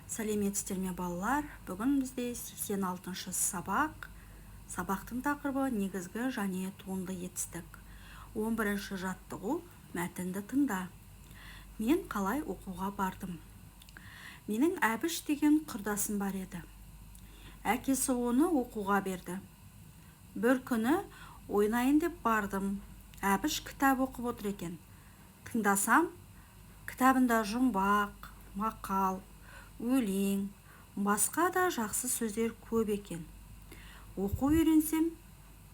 Сәлеметсіздер ме балалар? Бүгін бізде 86-шы сабақ. Сабақтың тақырыбы негізгі және туынды етістік. 11-ші жаттығу мәтінді тыңда. Мен қалай оқуға бардым? Менің Әбіш деген құрдасым бар еді. Әкесі оны оқуға берді. Бір күні ойнайын деп бардым. Әбіш кітап оқып отыр екен. Тыңдасам, кітабында жұмбақ, мақал, өлең, басқа да жақсы сөздер көп екен. Оқу үйренсем,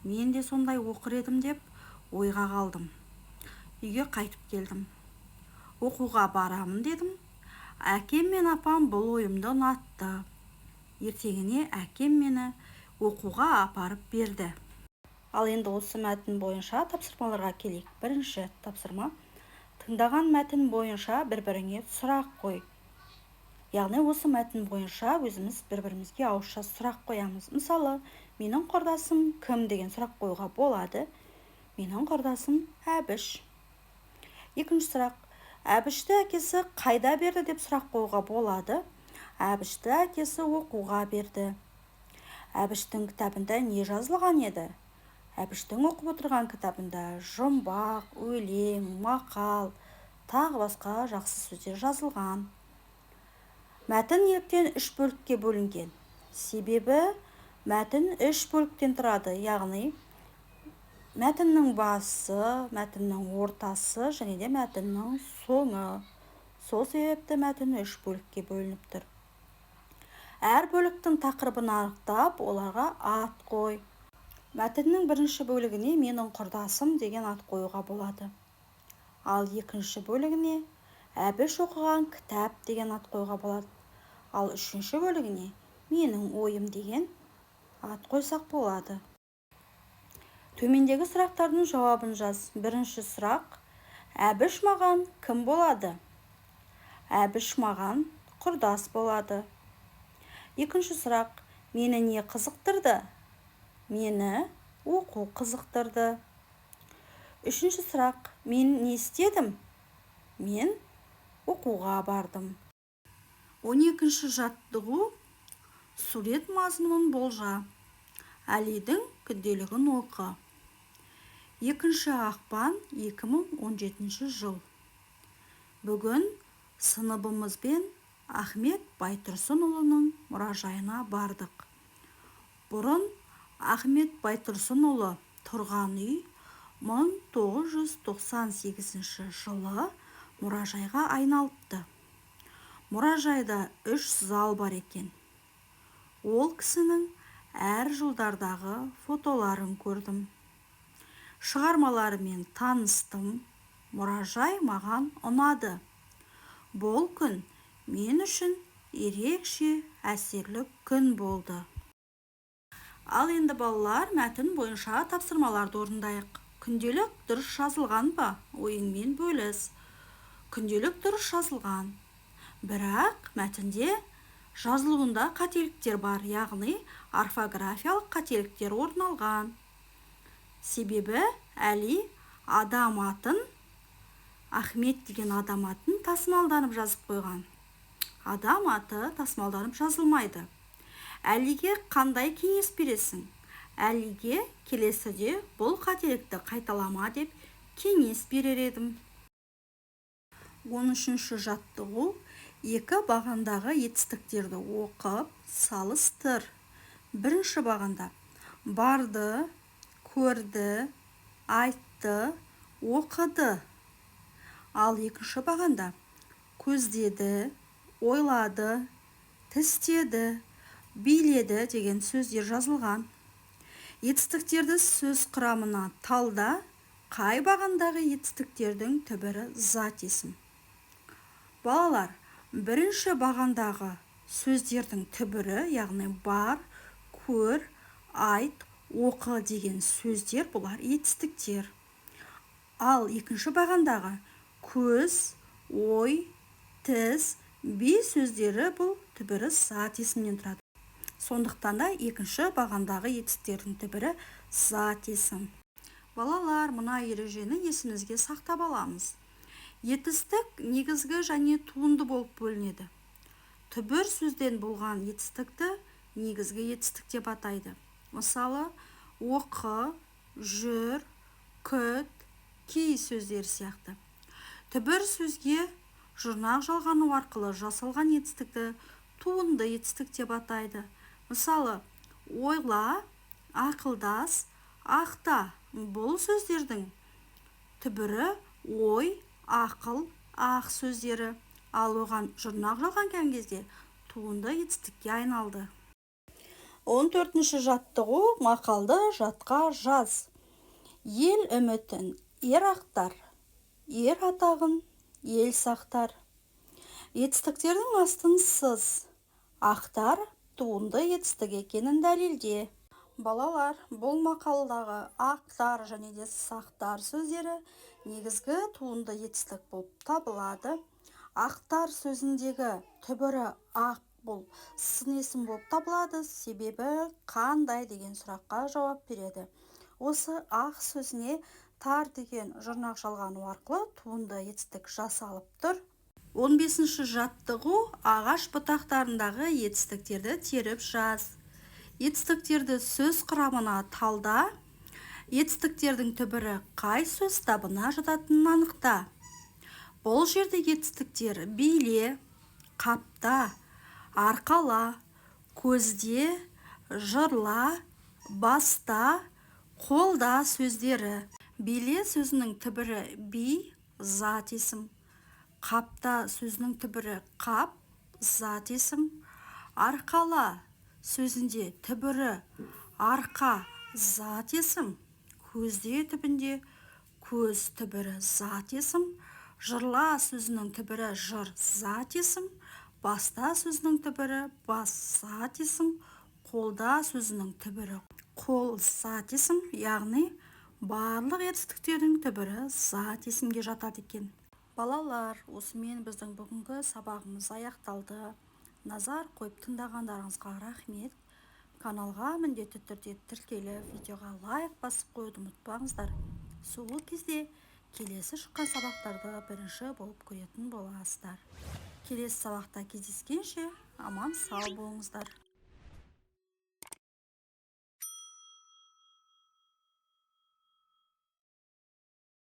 мен де сондай оқыр едім деп ойға қалдым. Үйге қайтып келдім. Оқуға барамын дедім. Әкем мен апам бұл ойымды ұнатты. Ертеңіне әкем мені оқуға апарып берді. Ал енді осы мәтін бойынша тапсырмаларға келейік. Бірінші тапсырма: тыңдаған мәтін бойынша бір-біріңе сұрақ қой. Яғни осы мәтін бойынша өзіміз бір-бірімізге ауызша сұрақ қоямыз. Мысалы, менің құрдасым кім деген сұрақ қоюға болады. Менің құрдасым Әбіш. Екінші сұрақ: Әбішті әкесі қайда берді деп сұрақ қоюға болады. Әбішті әкесі оқуға берді. Әбіштің кітабында не жазылған еді? Әбіштің оқып отырған кітабында жұмбақ, өлең, мақал, тағы басқа жақсы сөздер жазылған. Мәтін неліктен 3 бөлікке бөлінген? Себебі мәтін 3 бөліктен тұрады, яғни мәтіннің басы, мәтіннің ортасы және де мәтіннің соңы. Сол себепті мәтін 3 бөлікке бөлініп тұр. Әр бөліктің тақырыбын анықтап, оларға ат қой. Мәтіннің бірінші бөлігіне менің құрдасым деген ат қоюға болады. Ал екінші бөлігіне Әбіш оқыған кітап деген ат қоюға болады. Ал үшінші бөлігіне менің ойым деген ат қойсақ болады. Төмендегі сұрақтардың жауабын жаз. Бірінші сұрақ: Әбіш маған кім болады? Әбіш маған құрдас болады. Екінші сұрақ: мені не қызықтырды? Мені оқу қызықтырды. Үшінші сұрақ: мен не істедім? Мен оқуға бардым. 12-ші жаттығу: сурет мазмұнын болжа. Әлидің күнделігін оқы. 2 ақпан 2017 жыл. Бүгін сыныбымызбен Ахмет Байтұрсынұлының мұражайына бардық. Бұрын Ахмет Байтұрсынұлы тұрған үй 1998 жылы мұражайға айналыпты. Мұражайда 3 зал бар екен. Ол кісінің әр жылдардағы фотоларын көрдім. Шығармаларымен таныстым. Мұражай маған ұнады. Бұл күн мен үшін ерекше әсерлі күн болды. Ал енді балалар, мәтін бойынша тапсырмаларды орындайық. Күнделік дұрыс жазылған ба? Ойыңмен бөліс. Күнделік дұрыс жазылған. Бірақ мәтінде жазылуында қателіктер бар, яғни орфографиялық қателіктер орын алған. Себебі Әли адам атын, Ахмет деген адам атын тасымалданып жазып қойған. Адам аты тасымалданып жазылмайды. Әлиге қандай кеңес бересің? Әлиге келесіде бұл қателікті қайталама деп кеңес берер едім. 13-ші жаттығу: 2 бағандағы етістіктерді оқып, салыстыр. Бірінші бағанда барды, көрді, айтты, оқыды. Ал екінші бағанда көздеді, ойлады, тістеді, биледі деген сөздер жазылған. Етістіктерді сөз құрамына талда. Қай бағандағы етістіктердің түбірі зат есім? Балалар, бірінші бағандағы сөздердің түбірі, яғни бар, көр, айт, оқы деген сөздер, бұлар етістіктер. Ал екінші бағандағы көз, ой, тіс, би сөздері бұл түбірі зат есімнен тұрады. Сондықтан да екінші бағандағы етістіктердің түбірі зат есім. Балалар, мына ережені есімізге сақтап аламыз. Етістік негізгі және туынды болып бөлінеді. түбір сөзден болған етістікті негізгі етістік деп атайды. Мысалы, оқы, жүр, күт, кей сөздер сияқты. Түбір сөзге жұрнақ жалғану арқылы жасалған етістікті туынды етістік деп атайды. Мысалы, ойла, ақылдас, ақта. Бұл сөздердің түбірі ой, ақыл, ақ сөздері. Ал оған жұрнақ жалғанған кезде туынды етістікке айналды. 14-ші жаттығу мақалды жатқа жаз. Ел үмітін ер ақтар, ер атағын ел сақтар. Етістіктердің астын сыз. Ақтар туынды етістік екенін дәлелде. Балалар, бұл мақалдағы ақтар және де сақтар сөздері негізгі туынды етістік болып табылады. Ақтар сөзіндегі түбірі ақ бұл сын есім болып табылады, себебі қандай деген сұраққа жауап береді. Осы ақ сөзіне тар деген жұрнақ жалғану арқылы туынды етістік жасалып тұр. 15-ші жаттығу ағаш бұтақтарындағы етістіктерді теріп жаз. Етістіктерді сөз құрамына талда. Етістіктердің түбірі қай сөз табына жататынын анықта. Бұл жерде етістіктер биле, қапта, арқала, көзде, жырла, баста, қолда сөздері. Биле сөзінің түбірі би, зат есім. Қапта сөзінің түбірі қап, зат есім. Арқала сөзінде түбірі арқа, зат есім. Көзде түбінде көз түбірі зат есім. Жырла сөзінің түбірі жыр, зат есім. Баста сөзінің түбірі бас, зат есім. Қолда сөзінің түбірі қол, зат есім. Яғни барлық етістіктердің түбірі зат есімге жатады екен. Балалар, осымен біздің бүгінгі сабағымыз аяқталды. Назар қойып тыңдағандарыңызға рахмет. Каналға міндетті түрде тіркеліп, видеоға лайк басып қоюды ұмытпаңыздар. Сол кезде келесі шыққан сабақтарды бірінші болып көретін боласыздар. Келесі сабақта кездескенше аман сау болыңыздар.